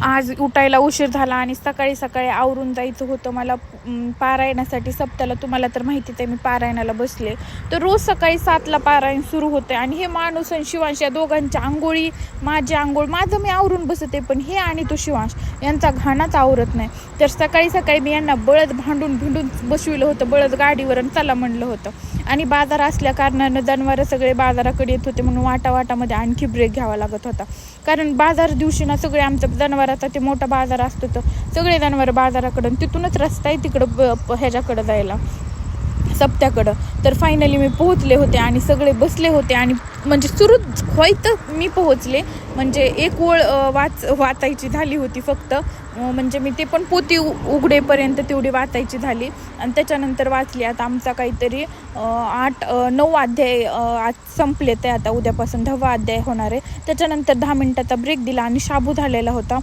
आज उठायला उशीर झाला आणि सकाळी सकाळी आवरून जायचं होतं मला पारायणासाठी सप्त्याला. तुम्हाला तर माहितीच आहे मी पारायणाला बसले. तर रोज सकाळी 7ला पारायण सुरू होते आणि हे माणूस आणि शिवांश या दोघांच्या आंघोळी, माझी आंघोळ, माझं मी आवरून बसते, पण हे आणि तो शिवांश यांचा घाणाच आवरत नाही. तर सकाळी सकाळी मी यांना बळद भांडून भिंडून बसविलं होतं, बळद गाडीवर चला म्हणलं होतं. आणि बाजार असल्या कारणानं जनावरं सगळे बाजाराकडे येत होते म्हणून वाटावाटामध्ये आणखी ब्रेक घ्यावा लागत होता. कारण बाजार दिवशी ना सगळे आमचं जनावराचा ते मोठा बाजार असतो, तर सगळे जनावर बाजाराकडं, तिथूनच रस्ता आहे तिकडं ह्याच्याकडं जायला, सप्त्याकडं. तर फायनली मी पोहोचले होते आणि सगळे बसले होते आणि म्हणजे सुरूच व्हायचं मी पोहोचले. म्हणजे एक ओळ वाचायची झाली होती फक्त, म्हणजे मी ते पण पोती उघडेपर्यंत तेवढी वाचायची झाली आणि त्याच्यानंतर वाचली. आता आमचा काहीतरी 8-9 अध्याय आज संपले, ते आता उद्यापासून 10वा अध्याय होणार आहे. त्याच्यानंतर 10 मिनिटाचा ब्रेक दिला आणि शाबू झालेला होता.